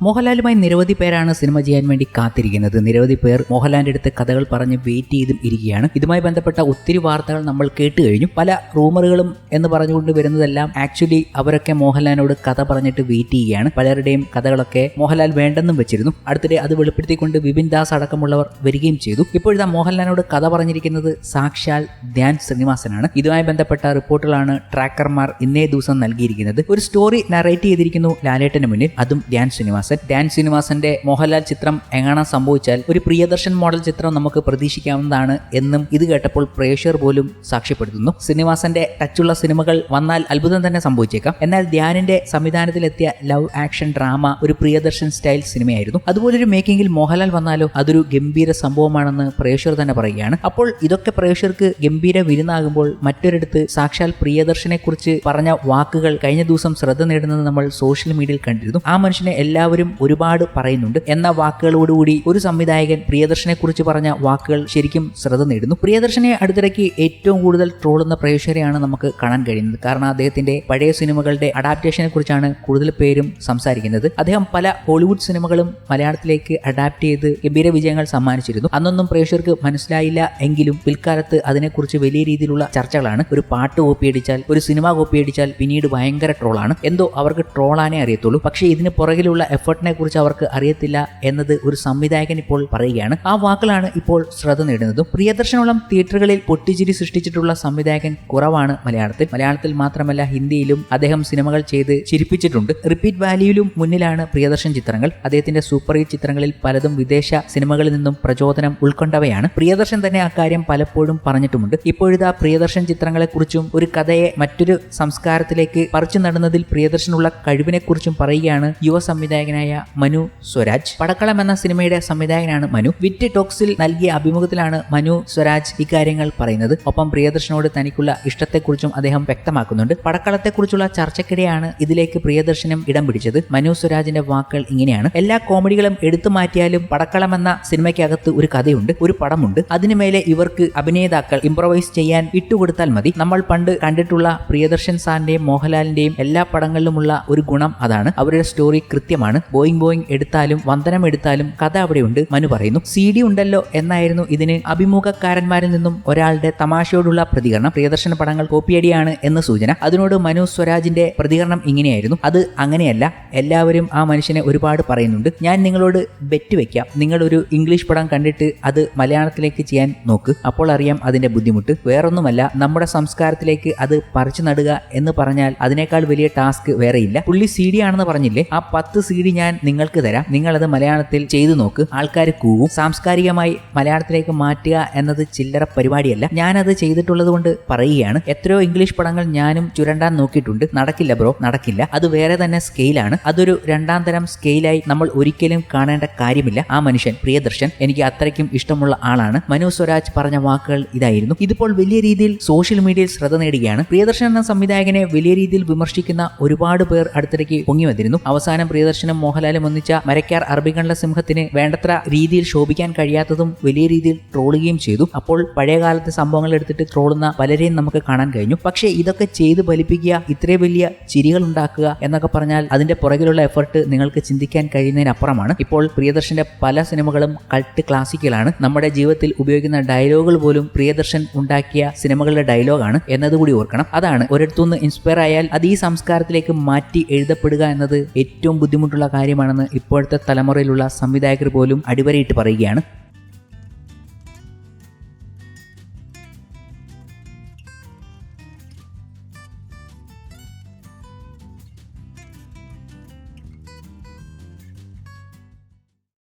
മോഹൻലാലുമായി നിരവധി പേരാണ് സിനിമ ചെയ്യാൻ വേണ്ടി കാത്തിരിക്കുന്നത്. നിരവധി പേർ മോഹൻലാലിന്റെ അടുത്ത് കഥകൾ പറഞ്ഞ് വെയിറ്റ് ചെയ്തും ഇരിക്കുകയാണ്. ഇതുമായി ബന്ധപ്പെട്ട ഒത്തിരി വാർത്തകൾ നമ്മൾ കേട്ട് കഴിഞ്ഞു. പല റൂമറുകളും എന്ന് പറഞ്ഞുകൊണ്ട് വരുന്നതെല്ലാം ആക്ച്വലി അവരൊക്കെ മോഹൻലാലിനോട് കഥ പറഞ്ഞിട്ട് വെയിറ്റ് ചെയ്യുകയാണ്. പലരുടെയും കഥകളൊക്കെ മോഹൻലാൽ വേണ്ടെന്നും വെച്ചിരുന്നു. അടുത്തിടെ അത് വെളിപ്പെടുത്തിക്കൊണ്ട് വിപിൻ ദാസ് അടക്കമുള്ളവർ വരികയും ചെയ്തു. ഇപ്പോഴത്തെ മോഹൻലാലിനോട് കഥ പറഞ്ഞിരിക്കുന്നത് സാക്ഷാൽ ധ്യാൻ ശ്രീനിവാസനാണ്. ഇതുമായി ബന്ധപ്പെട്ട റിപ്പോർട്ടുകളാണ് ട്രാക്കർമാർ ഇന്നേ ദിവസം നൽകിയിരിക്കുന്നത്. ഒരു സ്റ്റോറി നറേറ്റ് ചെയ്തിരിക്കുന്നു ലാലേട്ടന് മുന്നിൽ, അതും ധ്യാൻ ശ്രീനിവാസന്റെ മോഹൻലാൽ ചിത്രം എങ്ങാനും സംഭവിച്ചാൽ ഒരു പ്രിയദർശൻ മോഡൽ ചിത്രം നമുക്ക് പ്രതീക്ഷിക്കാവുന്നതാണ് എന്നും ഇത് കേട്ടപ്പോൾ പ്രേക്ഷകർ പോലും സാക്ഷ്യപ്പെടുത്തുന്നു. ശ്രീനിവാസന്റെ ടച്ചുള്ള സിനിമകൾ വന്നാൽ അത്ഭുതം തന്നെ സംഭവിച്ചേക്കാം. എന്നാൽ ധ്യാനിന്റെ സംവിധാനത്തിലെത്തിയ ലവ് ആക്ഷൻ ഡ്രാമ ഒരു പ്രിയദർശൻ സ്റ്റൈൽ സിനിമയായിരുന്നു. അതുപോലൊരു മേക്കിംഗിൽ മോഹൻലാൽ വന്നാലോ അതൊരു ഗംഭീര സംഭവമാണെന്ന് പ്രേക്ഷകർ തന്നെ പറയുകയാണ്. അപ്പോൾ ഇതൊക്കെ പ്രേക്ഷകർക്ക് ഗംഭീര വിരുന്നാകുമ്പോൾ മറ്റൊരിടത്ത് സാക്ഷാൽ പ്രിയദർശനെ കുറിച്ച് പറഞ്ഞ വാക്കുകൾ കഴിഞ്ഞ ദിവസം ശ്രദ്ധ നേടുന്നത് നമ്മൾ സോഷ്യൽ മീഡിയയിൽ കണ്ടിരുന്നു. ആ മനുഷ്യനെ എല്ലാവരും ഒരുപാട് പറയുന്നുണ്ട് എന്ന വാക്കുകളോടുകൂടി ഒരു സംവിധായകൻ പ്രിയദർശനെ കുറിച്ച് പറഞ്ഞ വാക്കുകൾ ശരിക്കും ശ്രദ്ധ നേടുന്നു. പ്രിയദർശനെ അടുത്തിടയ്ക്ക് ഏറ്റവും കൂടുതൽ ട്രോളുന്ന പ്രേക്ഷകരെയാണ് നമുക്ക് കാണാൻ കഴിയുന്നത്. കാരണം അദ്ദേഹത്തിന്റെ പഴയ സിനിമകളുടെ അഡാപ്റ്റേഷനെ കുറിച്ചാണ് കൂടുതൽ പേരും സംസാരിക്കുന്നത്. അദ്ദേഹം പല ഹോളിവുഡ് സിനിമകളും മലയാളത്തിലേക്ക് അഡാപ്റ്റ് ചെയ്ത് ഗംഭീര വിജയങ്ങൾ സമ്മാനിച്ചിരുന്നു. അന്നൊന്നും പ്രേക്ഷകർക്ക് മനസ്സിലായില്ല എങ്കിലും പിൽക്കാലത്ത് അതിനെക്കുറിച്ച് വലിയ രീതിയിലുള്ള ചർച്ചകളാണ്. ഒരു പാട്ട് കോപ്പിയടിച്ചാൽ, ഒരു സിനിമ കോപ്പിയടിച്ചാൽ പിന്നീട് ഭയങ്കര ട്രോളാണ്. എന്തോ അവർക്ക് ട്രോളാനേ അറിയത്തുള്ളൂ. പക്ഷേ ഇതിന് പുറകിലുള്ള എഫർട്ടിനെ കുറിച്ച് അവർക്ക് അറിയത്തില്ല എന്നത് ഒരു സംവിധായകൻ ഇപ്പോൾ പറയുകയാണ്. ആ വാക്കുകളാണ് ഇപ്പോൾ ശ്രദ്ധ നേടുന്നതും. പ്രിയദർശനോളം തിയേറ്ററുകളിൽ പൊട്ടിച്ചിരി സൃഷ്ടിച്ചിട്ടുള്ള സംവിധായകൻ കുറവാണ് മലയാളത്തിൽ മാത്രമല്ല ഹിന്ദിയിലും അദ്ദേഹം സിനിമകൾ ചെയ്ത് ചിരിപ്പിച്ചിട്ടുണ്ട്. റിപ്പീറ്റ് വാല്യൂയിലും മുന്നിലാണ് പ്രിയദർശൻ ചിത്രങ്ങൾ. അദ്ദേഹത്തിന്റെ സൂപ്പർ ഹിറ്റ് ചിത്രങ്ങളിൽ പലതും വിദേശ സിനിമകളിൽ നിന്നും പ്രചോദനം ഉൾക്കൊണ്ടവയാണ്. പ്രിയദർശൻ തന്നെ അക്കാര്യം പലപ്പോഴും പറഞ്ഞിട്ടുമുണ്ട്. ഇപ്പോഴിതാ പ്രിയദർശൻ ചിത്രങ്ങളെക്കുറിച്ചും ഒരു കഥയെ മറ്റൊരു സംസ്കാരത്തിലേക്ക് പറിച്ചു നടുന്നതിൽ പ്രിയദർശനുള്ള കഴിവിനെക്കുറിച്ചും പറയുകയാണ് യുവ സംവിധായകനായ മനു സ്വരാജ്. പടക്കളം എന്ന സിനിമയുടെ സംവിധായകനാണ് മനു. വിറ്റ് ടോക്സിൽ നൽകിയ അഭിമുഖത്തിലാണ് മനു സ്വരാജ് ഇക്കാര്യങ്ങൾ പറയുന്നത്. ഒപ്പം പ്രിയദർശനോട് തനിക്കുള്ള ഇഷ്ടത്തെക്കുറിച്ചും അദ്ദേഹം വ്യക്തമാക്കുന്നുണ്ട്. പടക്കളത്തെക്കുറിച്ചുള്ള ചർച്ചയ്ക്കിടെയാണ് ഇതിലേക്ക് പ്രിയദർശനം ഇടം പിടിച്ചത്. മനു സ്വരാജിന്റെ വാക്കുകൾ ഇങ്ങനെയാണ്: എല്ലാ കോമഡികളും എടുത്തു മാറ്റിയാലും പടക്കളം എന്ന സിനിമയ്ക്കകത്ത് ഒരു കഥയുണ്ട്, ഒരു പടമുണ്ട്. അതിനുമേലെ ഇവർക്ക് അഭിനേതാക്കൾ ഇംപ്രവൈസ് ചെയ്യാൻ ഇട്ടുകൊടുത്താൽ മതി. നമ്മൾ പണ്ട് കണ്ടിട്ടുള്ള പ്രിയദർശൻ സാറിന്റെയും മോഹൻലാലിന്റെയും എല്ലാ പടങ്ങളിലുമുള്ള ഒരു ഗുണം അതാണ്. അവരുടെ സ്റ്റോറി കൃത്യമാണ്. ബോയിങ് എടുത്താലും വന്ദനം എടുത്താലും കഥ അവിടെയുണ്ട്. മനു പറയുന്നു. CD ഉണ്ടല്ലോ എന്നായിരുന്നു ഇതിന് അഭിമുഖക്കാരന്മാരിൽ നിന്നും ഒരാളുടെ തമാശയോടുള്ള പ്രതികരണം. പ്രിയദർശന പടങ്ങൾ കോപ്പിയടിയാണ് എന്ന് സൂചന. അതിനോട് മനു സ്വരാജിന്റെ പ്രതികരണം ഇങ്ങനെയായിരുന്നു: അത് അങ്ങനെയല്ല, എല്ലാവരും ആ മനുഷ്യനെ ഒരുപാട് പറയുന്നുണ്ട്. ഞാൻ നിങ്ങളോട് ബെറ്റ് വെക്കാം, നിങ്ങളൊരു ഇംഗ്ലീഷ് പടം കണ്ടിട്ട് അത് മലയാളത്തിലേക്ക് ചെയ്യാൻ നോക്ക്, അപ്പോൾ അറിയാം അതിന്റെ ബുദ്ധിമുട്ട്. വേറൊന്നുമല്ല, നമ്മുടെ സംസ്കാരത്തിലേക്ക് അത് പറിച്ചു നടുക എന്ന് പറഞ്ഞാൽ അതിനേക്കാൾ വലിയ ടാസ്ക് വേറെയില്ല. പുള്ളി CD ആണെന്ന് പറഞ്ഞില്ലേ, ആ 10 CD ഞാൻ നിങ്ങൾക്ക് തരാം, നിങ്ങളത് മലയാളത്തിൽ ചെയ്തു നോക്ക്. ആൾക്കാർ കൂവും. സാംസ്കാരികമായി മലയാളത്തിലേക്ക് മാറ്റുക എന്നത് ചില്ലറ പരിപാടിയല്ല. ഞാനത് ചെയ്തിട്ടുള്ളത് കൊണ്ട് പറയുകയാണ്. എത്രയോ ഇംഗ്ലീഷ് പടങ്ങൾ ഞാനും ചുരണ്ടാൻ നോക്കിയിട്ടുണ്ട്. നടക്കില്ല ബ്രോ, നടക്കില്ല. അത് വേറെ തന്നെ സ്കെയിലാണ്. അതൊരു രണ്ടാം തരം സ്കെയിലായി നമ്മൾ ഒരിക്കലും കാണേണ്ട കാര്യമില്ല. ആ മനുഷ്യൻ പ്രിയദർശൻ എനിക്ക് അത്രയ്ക്കും ഇഷ്ടമുള്ള ആളാണ്. മനു സ്വരാജ് പറഞ്ഞ വാക്കുകൾ ഇതായിരുന്നു. ഇതിപ്പോൾ വലിയ രീതിയിൽ സോഷ്യൽ മീഡിയയിൽ ശ്രദ്ധ നേടുകയാണ്. പ്രിയദർശൻ എന്ന സംവിധായകനെ വലിയ രീതിയിൽ വിമർശിക്കുന്ന ഒരുപാട് പേർ അടുത്തിടയ്ക്ക് പൊങ്ങി വന്നിരുന്നു. അവസാനം പ്രിയദർശനും മോഹൻലാലും ഒന്നിച്ച മരക്കാർ അറബിക്കണ്ട സിംഹത്തിന് വേണ്ടത്ര രീതിയിൽ ശോഭിക്കാൻ കഴിയാത്തതും വലിയ രീതിയിൽ ട്രോളുകയും ചെയ്തു. അപ്പോൾ പഴയകാലത്തെ സംഭവങ്ങൾ എടുത്തിട്ട് ട്രോളുന്ന പലരെയും നമുക്ക് കാണാൻ കഴിഞ്ഞു. പക്ഷേ ഇതൊക്കെ ചെയ്ത് ഫലിപ്പിക്കുക, ഇത്രയും വലിയ ചിരികൾ ഉണ്ടാക്കുക എന്നൊക്കെ പറഞ്ഞാൽ അതിന്റെ പുറകിലുള്ള എഫർട്ട് നിങ്ങൾക്ക് ചിന്തിക്കാൻ കഴിയുന്നതിനപ്പുറമാണ്. ഇപ്പോൾ പ്രിയദർശന്റെ പല സിനിമകളും കൾട്ട് ക്ലാസിക്കലാണ്. നമ്മുടെ ജീവിതത്തിൽ ഉപയോഗിക്കുന്ന ഡയലോഗുകൾ പോലും പ്രിയദർശൻ ഉണ്ടാക്കിയ സിനിമകളുടെ ഡയലോഗാണ് എന്നതുകൂടി ഓർക്കണം. അതാണ് ഒരിടത്തുനിന്ന് ഇൻസ്പയർ ആയാൽ അത് ഈ സംസ്കാരത്തിലേക്ക് മാറ്റി എഴുതപ്പെടുക എന്നത് ഏറ്റവും ബുദ്ധിമുട്ടുള്ള കാര്യമാണെന്ന് ഇപ്പോഴത്തെ തലമുറയിലുള്ള സംവിധായകർ പോലും അടിവരയിട്ട് പറയുകയാണ്.